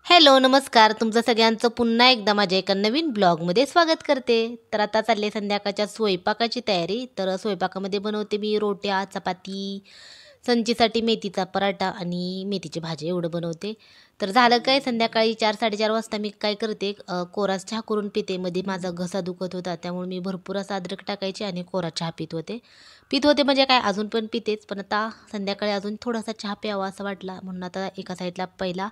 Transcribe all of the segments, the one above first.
Hello, नमस्कार. तुमचं सगळ्यांचं पुन्हा एकदा माझ्या एका नवीन ब्लॉगमध्ये स्वागत करते. तर आता चालले संध्याकाळच्या स्वयंपाकाची तयारी. तर स्वयंपाकामध्ये बनवते मी रोट्या, चपाती, संचीसाठी मेथीचा पराठा आणि मेथीची भाजी एवढं बनवते. तर झालं काय संध्याकाळी 4-4:30 वाजता मी काय करते कोराच चहा करून पिते. मध्ये माझा घसा दुखत होता त्यामुळे मी भरपूर असा अद्रक टाकायचे आणि कोरा चहा पित होते. पित होते म्हणजे काय अजून पण पितेच, पण आता संध्याकाळी अजून थोडासा चहा प्यावा असं वाटला म्हणून आता एका साईडला पहिला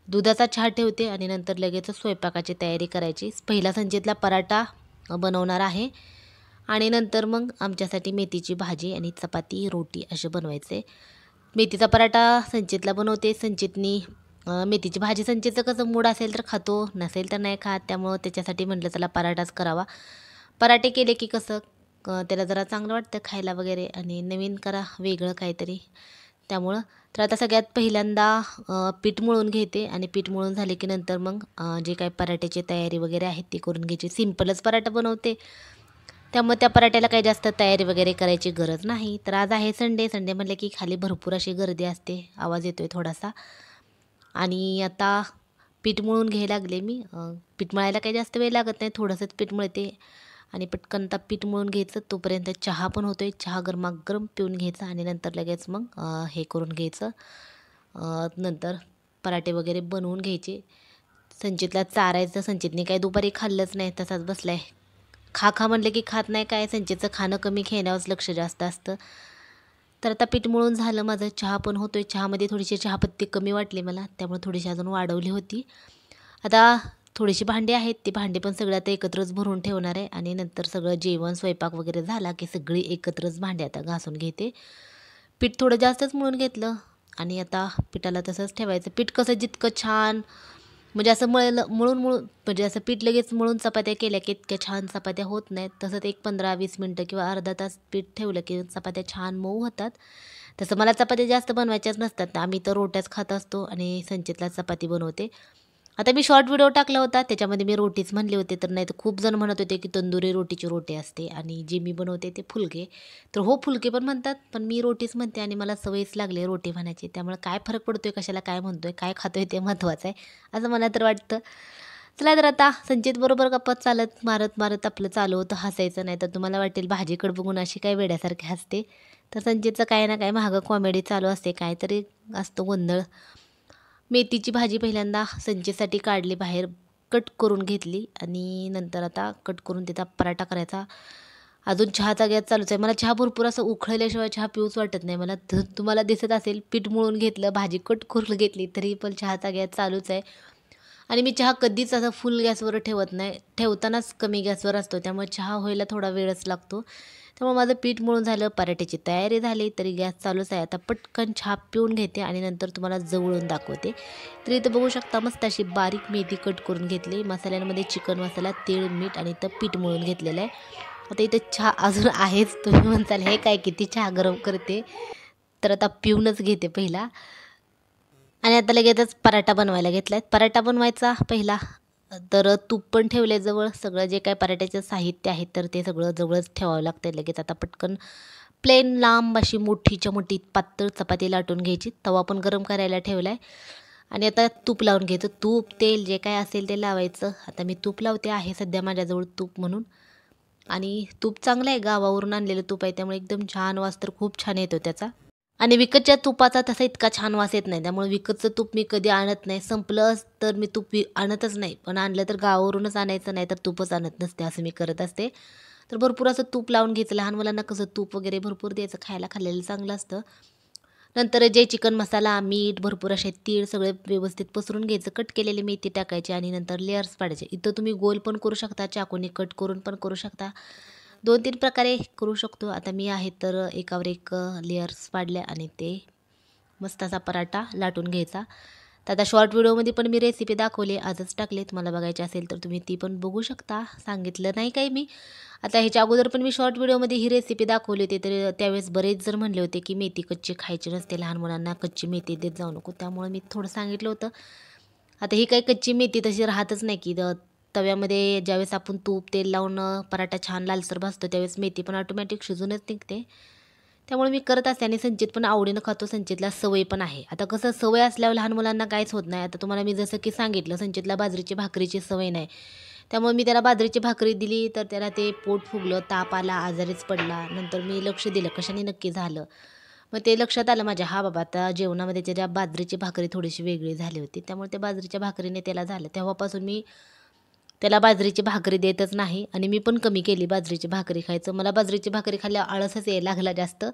दुधाचा चहा ठेवते आणि नंतर लगेच स्वयंपाकाची तयारी करायची. पहिला संचितला पराठा बनवणार आहे आणि नंतर मग आमच्यासाठी मेथीची भाजी आणि चपाती, रोटी असे बनवायचे. मेथीचा पराठा संचितला बनवते. संचितनी मेथीची भाजी संचितचं कसं मूड असेल तर खातो, नसेल तर नाही खात. त्यामुळं त्याच्यासाठी म्हटलं चला पराठाच करावा. पराठे केले की कसं त्याला जरा चांगलं वाटतं खायला वगैरे आणि नवीन करा वेगळं काहीतरी. त्यामुळं तर आता सगळ्यात पहिल्यांदा पीठ मळून घेते आणि पीठ मळून झाले की नंतर मग जे काही पराठ्याची तयारी वगैरे आहे ती करून घ्यायची. सिंपलच पराठा बनवते त्यामुळे त्या पराठ्याला काही जास्त तयारी वगैरे करायची गरज नाही. तर आज आहे संडे. संडे म्हटलं की खाली भरपूर अशी गर्दी असते. आवाज येतोय थोडासा. आणि आता पीठ मळून घ्यायला लागले मी. पीठ मळायला काही जास्त वेळ लागत नाही. थोडंसंच पीठ मळते आणि पटकन आता पीठ मळून घ्यायचं. तोपर्यंत चहा पण होतोय. चहा गरमागरम पिऊन घ्यायचा आणि नंतर लगेच मग हे करून घ्यायचं. नंतर पराठे वगैरे बनवून घ्यायचे. संचितला चारायचं. संचितने काही दुपारी खाल्लंच नाही, तसाच बसलाय. खा खा म्हणलं की खात नाही. काय संचितचं खाणं कमी, खेळण्यावरच लक्ष जास्त असतं. तर आता पीठ मळून झालं माझं. चहा पण होतोय. चहामध्ये थोडीशी चहापत्ती कमी वाटली मला, त्यामुळे थोडीशी अजून वाढवली होती. आता थोडीशी भांडी आहेत, ती भांडी पण सगळं आता एकत्रच भरून ठेवणार आहे आणि नंतर सगळं जेवण स्वयंपाक वगैरे झाला की सगळी एकत्रच भांडी आता घासून घेते. पीठ थोडं जास्तच मळून घेतलं आणि आता पिठाला तसंच ठेवायचं. पीठ कसं जितकं छान म्हणजे असं मळून म्हणजे असं पीठ लगेच मळून चपात्या केल्या की इतक्या छान चपात्या होत नाहीत. तसंच एक 15-20 मिनटं किंवा अर्धा तास पीठ ठेवलं की चपात्या छान मऊ होतात. तसं मला चपात्या जास्त बनवायच्याच नसतात. आम्ही तर रोट्याच खात असतो आणि संचितला चपाती बनवते. आता मी शॉर्ट व्हिडिओ टाकला होता त्याच्यामध्ये मी रोटीच म्हणले होते, तर नाही तर खूप जण म्हणत होते की तंदुरी रोटीची रोटी असते आणि जे मी बनवते ते फुलके. तर हो, फुलके पण म्हणतात, पण मी रोटीच म्हणते आणि मला सवयच लागली रोटी म्हणायची. त्यामुळे काय फरक पडतोय, कशाला काय म्हणतोय, काय खातोय ते महत्त्वाचं आहे, असं मला तर वाटतं. चला तर आता संचित बरोबर गप्पा चालत मारत मारत आपलं चालू होतं. हसायचं नाही तर तुम्हाला वाटेल भाजीकडे बघून अशी काय वेड्यासारखी हसते. तर संचितचं काय ना काय मागं कॉमेडी चालू असते, काहीतरी असतं गोंधळ. मेथीची भाजी पहिल्यांदा संचेसाठी काढली बाहेर, कट करून घेतली आणि नंतर आता कट करून त्याचा पराठा करायचा. अजून चहाचा गॅस चालूच आहे. मला चहा भरपूर असं उखळल्याशिवाय चहा पिऊच वाटत नाही मला. तुम्हाला दिसत असेल पीठ मळून घेतलं, भाजी कट करून घेतली, तरी पण चहाचा गॅस चालूच आहे. आणि मी चहा कधीच असं फुल गॅसवर ठेवत नाही. ठेवतानाच कमी गॅसवर असतो. त्यामुळे चहा व्हायला थोडा वेळच लागतो. त्यामुळे माझं पीठ मळून झालं, पराठ्याची तयारी झाली, तरी गॅस चालूच आहे. आता पटकन चहा पिऊन घेते आणि नंतर तुम्हाला जवळून दाखवते. तर इथं बघू शकता मस्त अशी बारीक मेथी कट करून घेतली. मसाल्यांमध्ये चिकन मसाला, तीळ, मीठ आणि इथं पीठ मळून घेतलेलं आहे. आता इथं चहा अजून आहेच. तुम्ही म्हणताल हे काय किती चहा गरम करते. तर आता पिऊनच घेते पहिला. आणि आता लगेचच पराठा बनवायला घेतलाय. पराठा बनवायचा पहिला तर तूप पण ठेवले जवळ. सगळं जे काही पराठ्याचं साहित्य आहे तर ते सगळं जवळच ठेवावं लागतं. लगेच आता पटकन प्लेन लांब अशी मोठीच्या मोठी पातळ चपाती लाटून घ्यायची. तवा पण गरम करायला ठेवला आहे आणि आता तूप लावून घ्यायचं. तूप, तेल जे काय असेल ते लावायचं. आता मी तूप लावते, आहे सध्या माझ्याजवळ तूप म्हणून. आणि तूप चांगलं आहे, गावावरून आणलेलं तूप आहे त्यामुळे एकदम छान वास तर खूप छान येतो त्याचा. आणि विकतच्या तुपाचा तसा इतका छान वास येत नाही. त्यामुळे विकतचं तूप मी कधी आणत नाही. संपलं तर मी तूप आणतच नाही. पण आणलं तर गावावरूनच आणायचं, नाही तर तूपच आणत नसते, असं मी करत असते. तर भरपूर असं तूप लावून घ्यायचं. लहान मुलांना कसं तूप वगैरे भरपूर द्यायचं, खायला खाल्लेलं चांगलं असतं. नंतर जे चिकन मसाला, मीठ, भरपूर असे तीळ सगळे व्यवस्थित पसरून घ्यायचं. कट केलेली मेथी टाकायची आणि नंतर लेयर्स पाडायचे. इथं तुम्ही गोल पण करू शकता, चाकूने कट करून पण करू शकता. 2-3 प्रकारे करू शकतो. आता मी आहे तर एकावर एक लेयर्स पाडल्या आणि ते मस्त असा पराठा लाटून घ्यायचा. तर आता शॉर्ट व्हिडिओमध्ये पण मी रेसिपी दाखवली, आजच टाकले. तुम्हाला बघायची असेल तर तुम्ही ती पण बघू शकता. सांगितलं नाही काही मी. आता ह्याच्या अगोदर पण मी शॉर्ट व्हिडिओमध्ये ही रेसिपी दाखवली होती. तर त्यावेळेस बरेच जण म्हणले होते की मेथी कच्ची खायची नसते, लहान मुलांना कच्ची मेथी देत जाऊ नको. त्यामुळे मी थोडं सांगितलं होतं. आता ही काही कच्ची मेथी तशी राहतच नाही की तव्यामध्ये ज्यावेळेस आपण तूप, तेल लावून पराठा छान लालसर भाजतो त्यावेळेस मेथी पण ऑटोमॅटिक शिजूनच निघते. त्यामुळे मी करत असते आणि संचित पण आवडीनं खातो. संचितला सवय पण आहे. आता कसं सवय असल्यावर लहान मुलांना काहीच होत नाही. आता तुम्हाला मी जसं की सांगितलं, संचितला बाजरीची भाकरीची सवय नाही. त्यामुळे मी त्याला बाजरीची भाकरी दिली तर त्याला ते पोट फुगलं, ताप आला, आजारीच पडला. नंतर मी लक्ष दिलं कशाने नक्की झालं. मग ते लक्षात आलं माझ्या, हा बाबा आता जेवणामध्ये त्याच्या बाजरीची भाकरी थोडीशी वेगळी झाली होती. त्यामुळे त्या बाजरीच्या भाकरीने त्याला झालं. तेव्हापासून मी त्याला बाजरीची भाकरी देतच नाही आणि मी पण कमी केली बाजरीची भाकरी खायचं. मला बाजरीची भाकरी खाल्ल्यावर आळसच यायला लागला जास्त.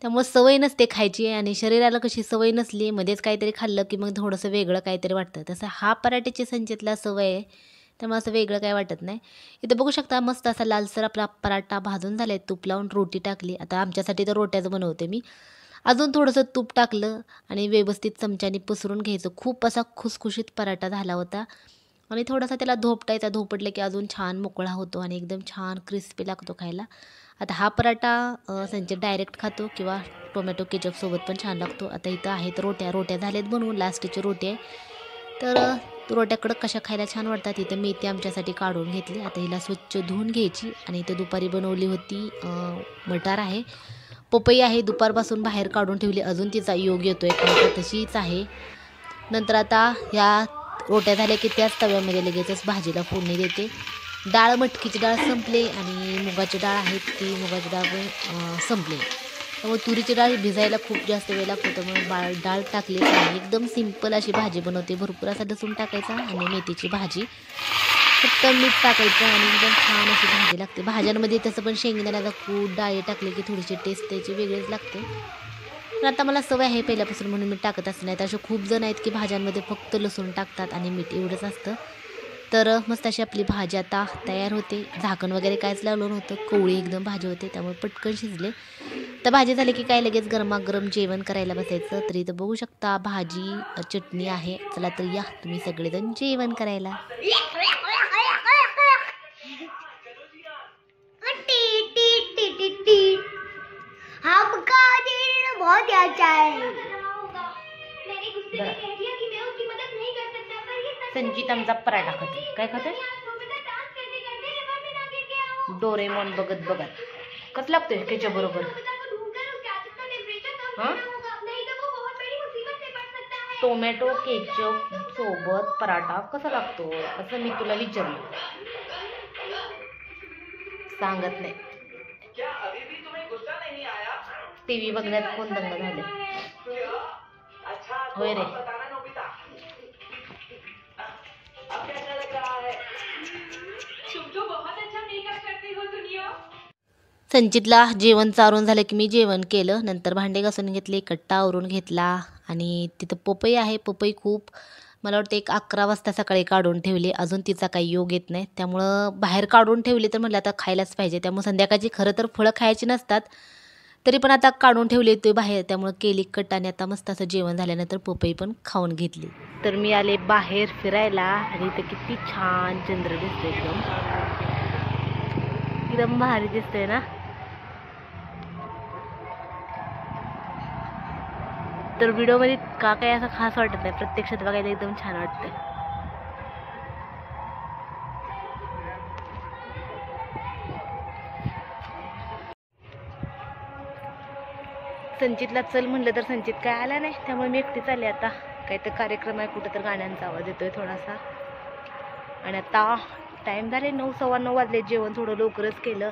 त्यामुळे सवय नसते खायची आणि शरीराला कशी सवय नसली, मध्येच काहीतरी खाल्लं की मग थोडंसं वेगळं काहीतरी वाटतं. तसं हा पराठ्याची संचितला सवय आहे. त्यामुळे असं वेगळं काही वाटत नाही. इथं बघू शकता मस्त असा लालसर आपला पराठा भाजून झाला आहे. तूप लावून रोटी टाकली. आता आमच्यासाठी तर रोट्याच बनवते मी. अजून थोडंसं तूप टाकलं आणि व्यवस्थित चमच्याने पसरून घ्यायचं. खूप असा खुसखुशीत पराठा झाला होता आणि थोडासा त्याला धोपटायचा. धोपटलं की अजून छान मोकळा होतो आणि एकदम छान क्रिस्पी लागतो खायला. आता हा पराठा संचित डायरेक्ट खातो किंवा टोमॅटो केचपसोबत पण छान लागतो. आता इथं आहेत रोट्या झाल्यात बनवून, लास्टची रोटी आहे. तर रोट्या कडक कशा खायला छान वाटतात. इथं मेथी आमच्यासाठी काढून घेतली. आता हिला स्वच्छ धुवून घ्यायची आणि इथं दुपारी बनवली होती मटार आहे, पपई आहे, दुपारपासून बाहेर काढून ठेवली. अजून तिचा योग येतोय का तशीच आहे. नंतर आता ह्या रोट्या झाल्या की त्याच तव्यामध्ये लगेचच भाजीला फोडणी देते. डाळ, मटकीची डाळ संपली आणि मुगाची डाळ आहे, ती मुगाची डाळ पण संपली. त्यामुळे तुरीची डाळ भिजायला खूप जास्त वेळ लागतो. त्यामुळे डाळ टाकली आणि एकदम सिंपल अशी भाजी बनवते. भरपूर असा लसूण टाकायचा आणि मेथीची भाजी, फक्त मीठ टाकायचं आणि एकदम छान अशी भाजी लागते. भाज्यांमध्ये तसं पण शेंगदाण्याचा कूट, डाळी टाकली की थोडीशी टेस्ट त्याची वेगळीच लागते. पण आता मला सवय आहे पहिल्यापासून म्हणून मी टाकत असं नाही. तर असे खूप जण आहेत की भाज्यांमध्ये फक्त लसूण टाकतात आणि मीठ एवढंच असतं. तर मस्त अशी आपली भाजी आता तयार होते. झाकण वगैरे काहीच लावलं नव्हतं, कोवळी एकदम भाजी होते त्यामुळे पटकन शिजले. तर भाजी झाली की काय लगेच गरमागरम जेवण करायला बसायचं. तरी इथं बघू शकता भाजी, चटणी आहे. चला तर या तुम्ही सगळेजण जेवण करायला. हमका दिल बहुत अच्छा है. संचित आमचा पराठा खाते. काय खाते? डोरेमॉन बघत बघत. कसं लागतोय त्याच्या बरोबर? टोमॅटो केचप सोबत पराठा कसा लागतो असं मी तुला विचारलं, सांगत नाही. टीव्ही बघण्यात कोण दंग झाले होय रे. संचितला जेवण चारून झालं की मी जेवण केलं. नंतर भांडे घासून घेतले, कट्टा आवरून घेतला आणि तिथं पपई आहे. पपई खूप मला वाटतं 11 वाजता सकाळी काढून ठेवली. अजून तिचा काही योग येत नाही. त्यामुळं बाहेर काढून ठेवली तर म्हटलं आता खायलाच पाहिजे. त्यामुळे संध्याकाळची खरं तर फळं खायची नसतात, तरी पण आता काढून ठेवली ते बाहेर. त्यामुळे केली कट आणि आता मस्त असं जेवण झाल्यानंतर पपई पण खाऊन घेतली. तर मी आले बाहेर फिरायला आणि इथं किती छान चंद्र दिसतोय. एकदम भारी दिसतंय ना. तर व्हिडिओमध्ये का काय असं खास वाटत नाही, प्रत्यक्षात बघायला एकदम छान वाटतंय. संचितला चल म्हणलं तर संचित काय आला नाही. त्यामुळे मी एकटी चालले. आता काही तर कार्यक्रम आहे, कुठं तर गाण्यांचा आवाज येतोय थोडासा. आणि आता टाईम झाले 9, 9:15 वाजले. जेवण थोडं लवकरच केलं.